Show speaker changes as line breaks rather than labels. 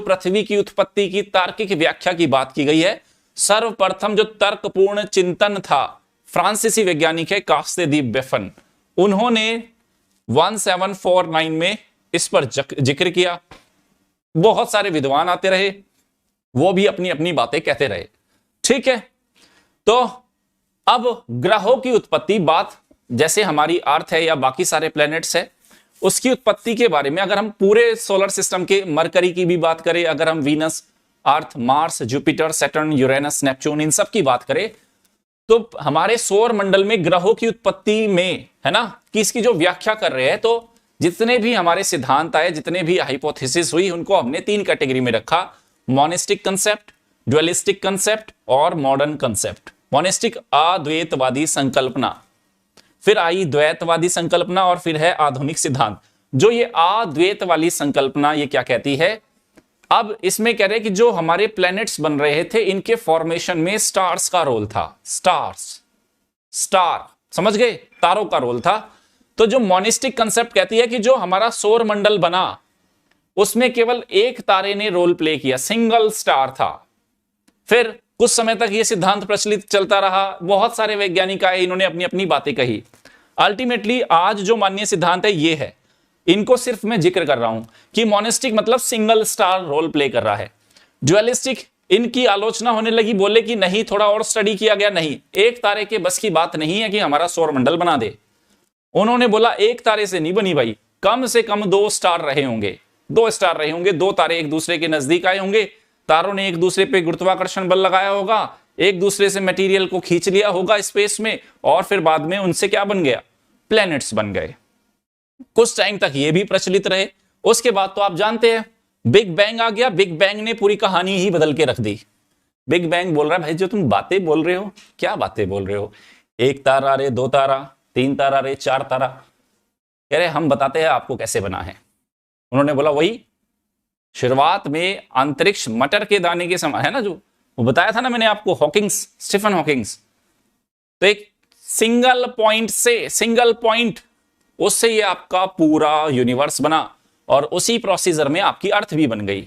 पृथ्वी की उत्पत्ति की तार्किक व्याख्या की बात की गई है, सर्वप्रथम जो तर्कपूर्ण चिंतन था, फ्रांसीसी वैज्ञानिक है कास्ते दी बेफन, उन्होंने 1749 में इस पर जिक्र किया। बहुत सारे विद्वान आते रहे, वो भी अपनी अपनी बातें कहते रहे। ठीक है, तो अब ग्रहों की उत्पत्ति बात, जैसे हमारी अर्थ है या बाकी सारे प्लैनेट्स है, उसकी उत्पत्ति के बारे में अगर हम पूरे सोलर सिस्टम के मरकरी की भी बात करें, अगर हम Venus, Earth, Mars, Jupiter, Saturn, Uranus, Neptune, इन सब की बात करें, तो हमारे सौर मंडल में ग्रहों की उत्पत्ति में, है ना, कि इसकी जो व्याख्या कर रहे हैं, तो जितने भी हमारे सिद्धांत आए, जितने भी हाइपोथेसिस हुई, उनको हमने 3 कैटेगरी में रखा, मोनिस्टिक कंसेप्ट, ड्युअलिस्टिक कंसेप्ट और मॉडर्न कंसेप्ट। मोनिस्टिक अद्वैतवादी संकल्पना, फिर आई द्वैतवादी संकल्पना, और फिर है आधुनिक सिद्धांत। जो ये अद्वैत वाली संकल्पना ये क्या कहती है, अब इसमें कह रहे हैं कि जो हमारे प्लैनेट्स बन रहे थे, इनके फॉर्मेशन में स्टार्स का रोल था। स्टार समझ गए, तारों का रोल था। तो जो मोनिस्टिक कंसेप्ट कहती है कि जो हमारा सौर मंडल बना, उसमें केवल एक तारे ने रोल प्ले किया, सिंगल स्टार था। फिर कुछ समय तक यह सिद्धांत प्रचलित चलता रहा, बहुत सारे वैज्ञानिक आए, इन्होंने अपनी अपनी बातें कही। अल्टीमेटली आज जो मान्य सिद्धांत है ये है, इनको सिर्फ मैं जिक्र कर रहा हूं कि मोनिस्टिक मतलब सिंगल स्टार रोल प्ले कर रहा है। ड्युअलिस्टिक, इनकी आलोचना होने लगी, बोले कि नहीं, थोड़ा और स्टडी किया गया, नहीं, एक तारे के बस की बात नहीं है कि हमारा सौर मंडल बना दे। उन्होंने बोला एक तारे से नहीं बनी भाई, कम से कम 2 स्टार रहे होंगे, 2 स्टार रहे होंगे, 2 तारे एक दूसरे के नजदीक आए होंगे, तारों ने एक दूसरे पे गुरुत्वाकर्षण बल लगाया होगा, एक दूसरे से मटेरियल को खींच लिया होगा स्पेस में, और फिर बाद में उनसे क्या बन गया, प्लैनेट्स बन गए। कुछ टाइम तक ये भी प्रचलित रहे। उसके बाद तो आप जानते हैं बिग बैंग आ गया, बिग बैंग ने पूरी कहानी ही बदल के रख दी। बिग बैंग बोल रहा है भाई जो तुम बातें बोल रहे हो, क्या बातें बोल रहे हो, 1 तारा रे, 2 तारा, 3 तारा रे, 4 तारा, कह रहे हम बताते हैं आपको कैसे बना है। उन्होंने बोला वही शुरुआत में अंतरिक्ष मटर के दाने के समान है ना, जो वो बताया था ना मैंने आपको, हॉकिंग्स, स्टीफन हॉकिंग्स। तो एक सिंगल पॉइंट उससे ये आपका पूरा यूनिवर्स बना, और उसी प्रोसीजर में आपकी अर्थ भी बन गई।